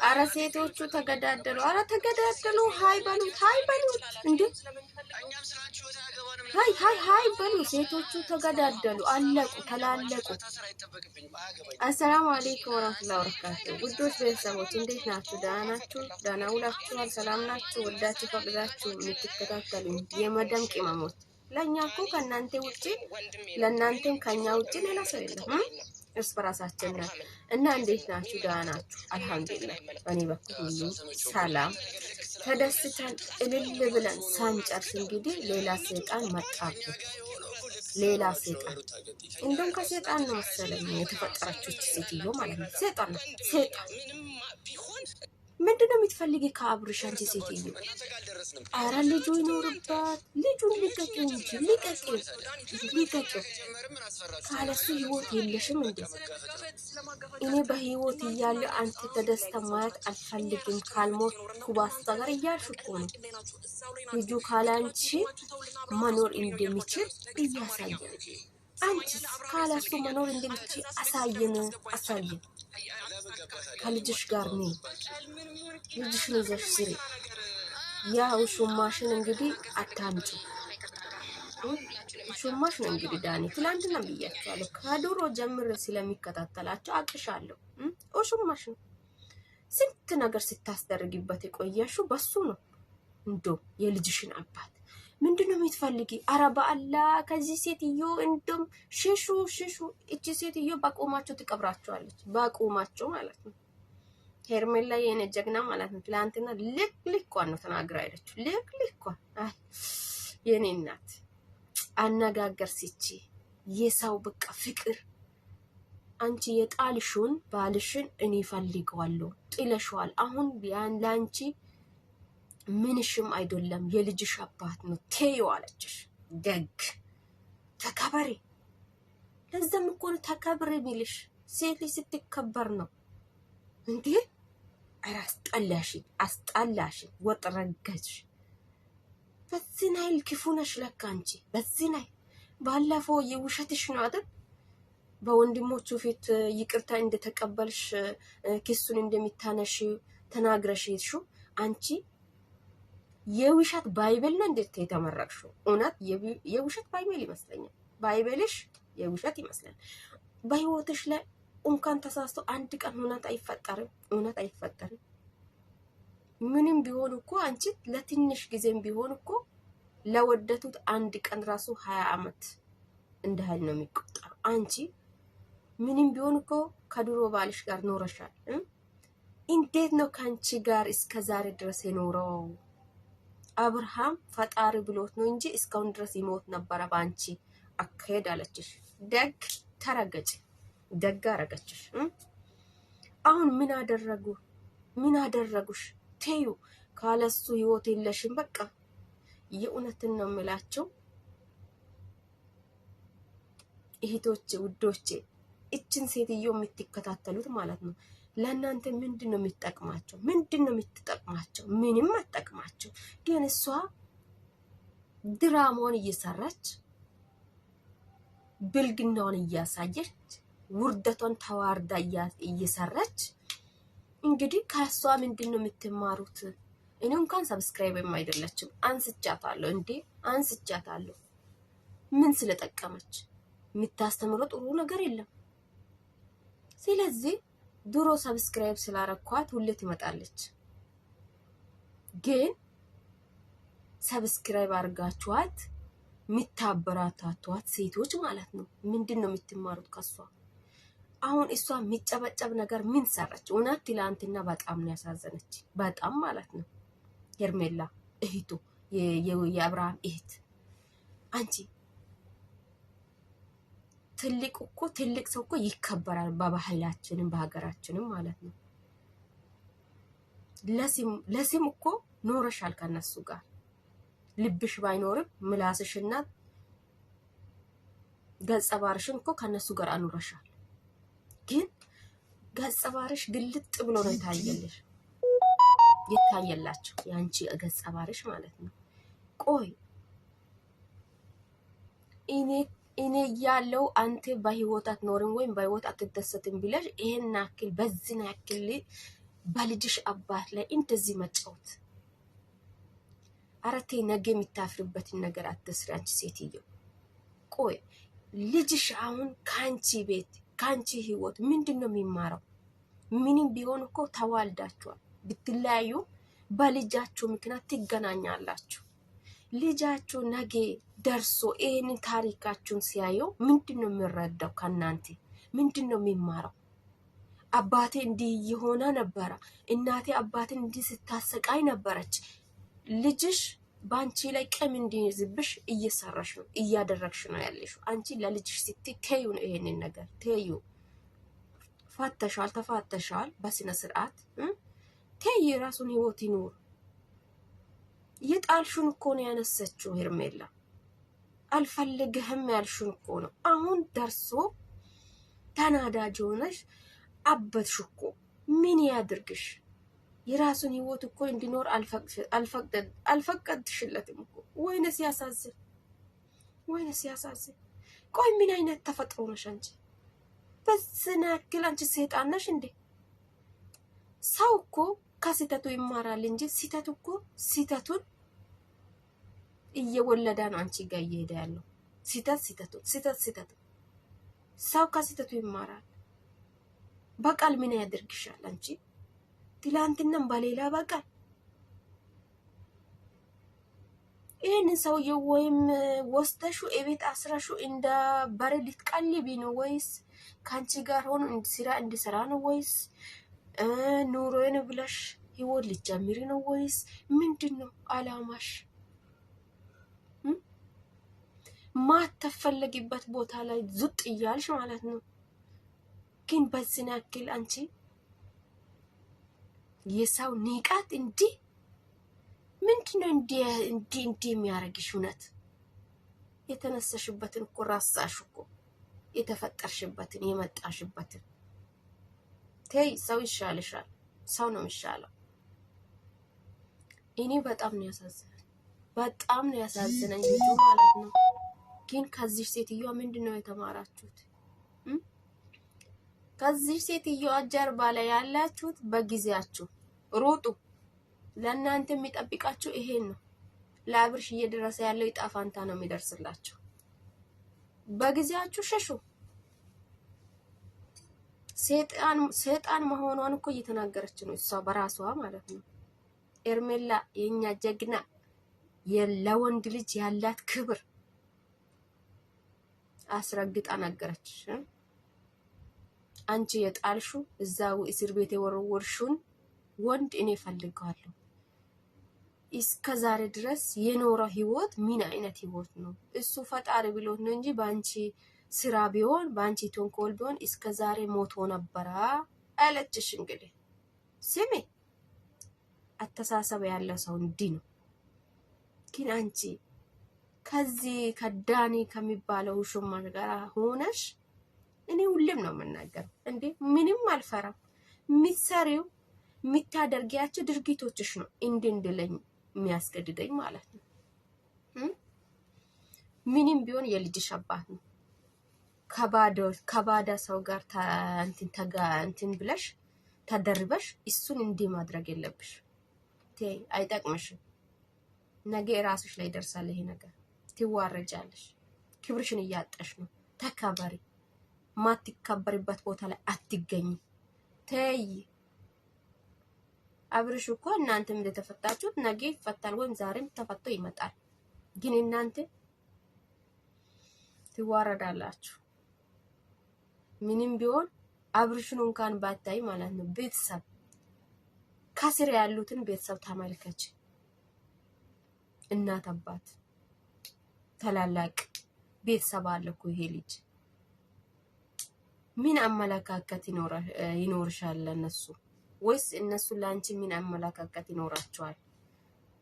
አረ ሴቶቹ ተገዳደሉ፣ አረ ተገዳደሉ። ሃይ በሉት፣ ሃይ በሉት እንዴ! ሃይ በሉ። ሴቶቹ ተገዳደሉ፣ አለቁ፣ ተላለቁ። አሰላሙ አለይኩም ወራህመቱላሂ ወበረካቱ። ውዶች ቤተሰቦች እንዴት ናችሁ? ደህና ናችሁ? ደህና ውላችኋል? ሰላም ናችሁ? ወዳችሁ ፈቅዳችሁ የምትከታተሉ የመደም ቅመሞች ለኛ እኮ ከእናንተ ውጪ ለእናንተም ከኛ ውጪ ሌላ ሰው የለም። እርስ በራሳችን ነን እና እንዴት ናችሁ? ደህና ናችሁ? አልሐምዱሊላህ በእኔ በኩል ሁሉ ሰላም። ተደስተን እልል ብለን ሳንጨርስ እንግዲህ ሌላ ሰይጣን መጣብን። ሌላ ሰይጣን እንደውም ከሰይጣን ነው መሰለኝ የተፈጠረችው ሴትዮ ማለት ነው። ሰይጣን ነው ሰይጣን። ምንድነው የምትፈልጊ ከአብርሽ አንቺ ሴትዮ? አረ ልጁ ይኖርባት፣ ልጁን ልቀቂው እንጂ ልቀቂው። ካለሱ ህይወት የለሽም እንዴ? እኔ በህይወት እያለ አንተ ተደስተ ማየት አልፈልግም ካልሞትኩ በስተቀር እያልሽ እኮ ነው። ልጁ ካላንቺ መኖር እንደሚችል እያሳየ አንቺ ካላሱ መኖር እንደሚችል አሳየን። ከልጅሽ ጋር ነኝ፣ ልጅሽን ይዘሽ ስሪ። ያው ሹማሽን እንግዲህ አታምጪ። ሹማሽ ነው እንግዲህ ዳኒ ትላንትና ብያቸዋለሁ። ከድሮ ጀምር ስለሚከታተላቸው አቅሻለሁ። ሹማሽ ነው። ስንት ነገር ስታስደርግበት የቆየሽው በሱ ነው። እንዶ የልጅሽን አባት ምንድነው የምትፈልጊ? አረ በአላህ ከዚህ ሴትዮ እንደም ሽሹ። እቺ ሴትዮ በቆማቸው ትቀብራቸዋለች። በቆማቸው ማለት ነው። ሄርሜላ የኔ ጀግና ማለት ነው። ትላንትና ልክ ነው ተናግራ አይደች። ልክ አይ የኔ እናት አነጋገር ሲቺ የሰው በቃ ፍቅር። አንቺ የጣልሽውን ባልሽን እኔ ፈልገዋለሁ፣ ጥለሽዋል። አሁን ያን ላንቺ ምንሽም አይደለም፣ የልጅሽ አባት ነው። ተይው አለችሽ። ደግ ተከበሪ። ለዛም እኮ ነው ተከብሪ የሚልሽ። ሴት ልጅ ስትከበር ነው እንዴ። አስጠላሽን፣ ወጥ ረገዝሽ። በዚህ ናይል ክፉ ነሽ ለካ አንቺ። በዚህ ናይል ባለፈው የውሸትሽ ነው አይደል? በወንድሞቹ ፊት ይቅርታ እንደተቀበልሽ ክሱን እንደሚታነሽ ተናግረሽ ይሹ አንቺ የውሸት ባይብል ነው እንዴት የተመረቅሽው? እውነት የውሸት ባይብል ይመስለኛል። ባይብልሽ የውሸት ይመስላል። በህይወትሽ ላይ እንኳን ተሳስቶ አንድ ቀን እውነት አይፈጠርም። ምንም ቢሆን እኮ አንቺ ለትንሽ ጊዜም ቢሆን እኮ ለወደቱት አንድ ቀን ራሱ 20 ዓመት እንደ ኃይል ነው የሚቆጠረው። አንቺ ምንም ቢሆን እኮ ከድሮ ባልሽ ጋር ኖረሻል። እንዴት ነው ከአንቺ ጋር እስከ ዛሬ ድረስ የኖረው? አብርሃም ፈጣሪ ብሎት ነው እንጂ እስካሁን ድረስ ይሞት ነበረ በአንቺ አካሄድ አለችሽ። ደግ ተረገጭ፣ ደግ አረገችሽ። አሁን ምን አደረጉሽ? ተዩ ካለሱ ህይወት የለሽም። በቃ የእውነትን ነው የምላቸው እህቶቼ፣ ውዶቼ፣ እችን ሴትዮ የምትከታተሉት ማለት ነው። ለእናንተ ምንድን ነው የሚጠቅማቸው? ምንም አትጠቅማቸው። ግን እሷ ድራማውን እየሰራች ብልግናውን እያሳየች ውርደቷን ተዋርዳ እየሰራች እንግዲህ ከሷ ምንድን ነው የምትማሩት? እኔ እንኳን ሰብስክራይብም አይደለችም። አንስቻታለሁ። ምን ስለጠቀመች? የምታስተምረው ጥሩ ነገር የለም። ስለዚህ ድሮ ሰብስክራይብ ስላረኳት ሁሌ ትመጣለች። ግን ሰብስክራይብ አርጋችኋት ሚታበራታቷት ሴቶች ማለት ነው ምንድን ነው የምትማሩት ከሷ? አሁን እሷ የሚጨበጨብ ነገር ምን ሰራች? እውነት ትላንትና በጣም ነው ያሳዘነች። በጣም ማለት ነው። ሄርሜላ እህቱ የአብርሃም እህት አንቺ ትልቅ ሰው እኮ ይከበራል በባህላችንም በሀገራችንም ማለት ነው። ለሲም እኮ ኖረሻል ከነሱ ጋር። ልብሽ ባይኖርም ምላስሽና ገጸ ባህሪሽን እኮ ከነሱ ጋር አኑረሻል። ግን ገጸ ባህሪሽ ግልጥ ብሎ ነው ይታየላችሁ ያንቺ ገጸ ባህሪሽ ማለት ነው። ቆይ እኔ ያለው አንተ በህይወት አትኖርም ወይም በህይወት አትደሰትም ብለሽ ይሄን ያክል በዚህ ያክል በልጅሽ አባት ላይ እንደዚህ መጫወት አረቴ ነገ የምታፍርበትን ነገር አትስሪ አንቺ ሴትዮ። ቆይ ልጅሽ አሁን ካንቺ ቤት ካንቺ ህይወት ምንድነው የሚማረው? ምንም ቢሆን እኮ ተዋልዳችኋል። ብትለያዩ በልጃችሁ ምክንያት ትገናኛላችሁ። ልጃችሁ ነገ ደርሶ ይሄንን ታሪካችሁን ሲያየው ምንድነው የሚረዳው? ከናንተ ምንድነው የሚማረው? አባቴ እንዲህ የሆነ ነበረ፣ እናቴ አባቴን እንዲህ ስታሰቃይ ነበረች። ልጅሽ ባንቺ ላይ ቀም እንዲይዝብሽ እየሰራሽ ነው፣ እያደረግሽ ነው ያለሽው። አንቺ ለልጅሽ ስትተዩ ነው ይሄንን ነገር ተዩ። ፋተሻል፣ ተፋተሻል፣ በስነ ስርዓት ተይ፣ ራሱን ህይወት ይኖር። የጣልሽን እኮ ነው ያነሰችው ሄርሜላ። አልፈልግህም ያልሽን እኮ ነው። አሁን ደርሶ ተናዳጅ ሆነሽ አበትሽ እኮ። ምን ያድርግሽ? የራሱን ህይወት እኮ እንዲኖር አልፈቀድሽለትም እኮ። ወይንስ ያሳዝን፣ ወይንስ ያሳዝን። ቆይ ምን አይነት ተፈጥሮ ነሽ አንቺ? በዝና ያክል አንቺ ሰይጣን ነሽ እንዴ? ሰው እኮ ከስህተቱ ይማራል እንጂ ስህተቱ እኮ ስህተቱን እየወለደ ነው አንቺ ጋር እየሄደ ያለው። ስህተት ሰው ከስህተቱ ይማራል። በቃል ምን ያደርግሻል አንቺ? ትላንትናም በሌላ በቃል ይህንን ሰውዬው ወይም ወስደሹ እቤት አስረሹ እንደ በሬ ልትቀልቢ ነው ወይስ ከአንቺ ጋር ሆኖ እንዲሰራ ነው ወይስ ኑሮዬን ብለሽ ህይወት ልትጀምሪ ነው ወይስ ምንድን ነው አላማሽ? ማተፈለጊበት ቦታ ላይ ዙጥ እያልሽ ማለት ነው። ግን በዚህ ያክል አንቺ የሰው ንቃት እንዲህ ምንድነው እንዲህ የሚያረግሽ? እውነት የተነሳሽበትን እኮ ራሳሽ እኮ የተፈጠርሽበትን የመጣሽበትን ተይ። ሰው ይሻልሻል፣ ሰው ነው የሚሻለው። እኔ በጣም ነው ያሳዝነኝ፣ በጣም ነው ያሳዝነኝ ልጁ ማለት ነው። ግን ከዚህ ሴትዮዋ ምንድነው የተማራችሁት? ከዚህ ሴትዮዋ ጀርባ ላይ ያላችሁት በጊዜያችሁ ሩጡ። ለእናንተ የሚጠብቃችሁ ይሄን ነው። ለአብርሽ እየደረሰ ያለው ዕጣ ፈንታ ነው የሚደርስላችሁ። በጊዜያችሁ ሸሹ። ሰይጣን መሆኗን እኮ እየተናገረች ነው እሷ በራሷ ማለት ነው። ሄርሜላ የኛ ጀግና፣ ለወንድ ልጅ ያላት ክብር አስረግጣ ነገረች። አንቺ የጣልሹ እዛው እስር ቤት የወረወርሹን ወንድ እኔ ፈልጋለሁ። እስከ ዛሬ ድረስ የኖረው ህይወት ምን አይነት ህይወት ነው? እሱ ፈጣሪ ብሎት ነው እንጂ ባንቺ ስራ ቢሆን ባንቺ ተንኮል ቢሆን እስከ ዛሬ ሞቶ ነበረ አለችሽ። እንግዲህ ስሚ፣ አተሳሰብ ያለ ሰው እንዲህ ነው። ግን አንቺ ከዚህ ከዳኒ ከሚባለው ሹማ ጋር ሆነሽ እኔ ሁሌም ነው የምናገረው እንዴ ምንም አልፈራም። የሚሰሪው የምታደርጊያቸው ድርጊቶችሽ ነው እንድንድለኝ የሚያስገድደኝ ማለት ነው። ምንም ቢሆን የልጅሽ አባት ነው። ከባዳ ሰው ጋር እንትን ብለሽ ተደርበሽ እሱን እንዲህ ማድረግ የለብሽ። ተይ፣ አይጠቅምሽም። ነገ ራስሽ ላይ ይደርሳል ይሄ ነገር። ትዋረጃለሽ። ክብርሽን እያጣሽ ነው። ተከበሪ። ማትከበሪበት ቦታ ላይ አትገኝ። ተይ። አብርሽ እኮ እናንተም እንደተፈታችሁት ነገ ይፈታል ወይም ዛሬም ተፈቶ ይመጣል። ግን እናንተ ትዋረዳላችሁ። ምንም ቢሆን አብርሽን እንኳን ባታይ ማለት ነው ቤተሰብ ከስር ያሉትን ቤተሰብ ተመልከች። እናት፣ አባት፣ ታላላቅ ቤተሰብ አለ እኮ ይሄ ልጅ። ምን አመለካከት ይኖርሻል ለነሱ? ወይስ እነሱ ላንቺ ምን አመለካከት ይኖራቸዋል?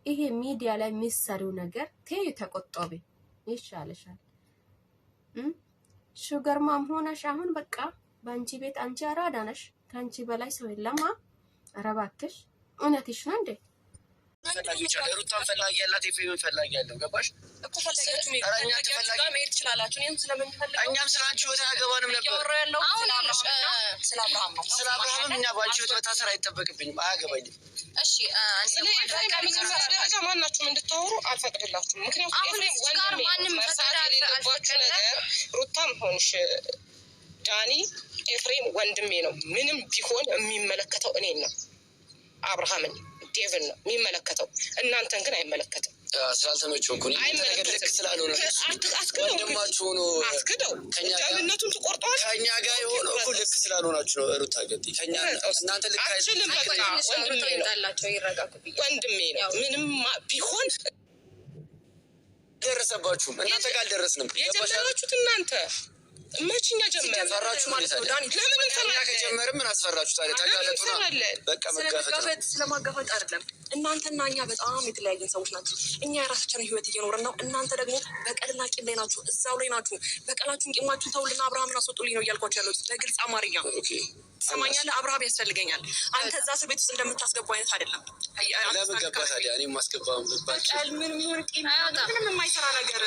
ይሄ ሚዲያ ላይ የሚሰሪው ነገር ተይ፣ ተቆጠቢ ይሻልሻል። ሹገር ማም ሆነሽ አሁን በቃ በአንቺ ቤት አንቺ አራዳ ነሽ። ከአንቺ በላይ ሰው የለማ። ኧረ እባክሽ እውነትሽ ነው እንዴ? ፈላጊዎች አለ ሩታን ፈላጊ ያላት ኤፍሬምን ፈላጊ ያለው ገባሽ እኮ ፈላጊያችሁ መሄድ ትችላላችሁ። እኔም ስለምንፈልግ እኛም ስለ አንቺ ህይወት አያገባንም ነበር። አሁን ስለ አብርሃም ነው። ስለ አብርሃምም እኛ በአንቺ ህይወት መታሰር አይጠበቅብኝም፣ አያገባኝም። እሺ ስለ ኤፍሬም በመጀመሪያ ደረጃ ማናችሁም እንድታወሩ አልፈቅድላችሁም። ምክንያቱም ኤፍሬም ወንድሜ መርሳት የሌለባችሁ ነገር ሩታም ሆንሽ ዳኒ ኤፍሬም ወንድሜ ነው። ምንም ቢሆን የሚመለከተው እኔን ነው፣ አብርሃምን ዴቭን ነው የሚመለከተው። እናንተን ግን አይመለከትም። ስላልተመቸው እኮ ነገር ልክ ስላልሆነ ወንድማችሁ ሆኖ ከኛነቱን ትቆርጠዋል። ከኛ ጋር የሆነ እኮ ልክ ስላልሆናችሁ ነው። ሩታ ገቢ ከኛ እናንተ ልክ አይችልም። በቃ ወንድሜ ነው። ምንም ቢሆን ደረሰባችሁም እናንተ ጋር አልደረስንም። የጀመራችሁት እናንተ መችኛ ጀመረ ፈራችሁ ማለት ነው። ለምን ፈራችሁ? ከጀመረ ምን አስፈራችሁ ታዲያ? ተጋለጡ ነው በቃ መጋፈጥ። ስለማጋፈጥ አይደለም። እናንተና እኛ በጣም የተለያየን ሰዎች ናቸው። እኛ የራሳችንን ህይወት እየኖርን ነው። እናንተ ደግሞ በቀልና ቂም ላይ ናችሁ፣ እዛው ላይ ናችሁ። በቀላችሁን ቂማችሁን ተውልና አብርሃምን አስወጡልኝ ነው እያልኳቸው ያለሁት በግልጽ አማርኛ። ትሰማኛለህ? አብርሃም ያስፈልገኛል። አንተ እዛ እስር ቤት ውስጥ እንደምታስገቡ አይነት አይደለም። ለምን ገባ ታዲያ? እኔ ማስገባው በቀል ምንም ይሁን ቂም ምንም የማይሰራ ነገር።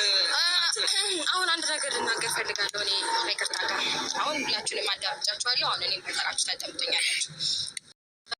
አሁን አንድ ነገር ልናገር ፈልጋለሁ እኔ ከይቅርታ ጋር። አሁን ሁላችሁንም አዳምጫችኋለሁ። አሁን እኔም ከጠራችሁ ታዳምጡኛላችሁ።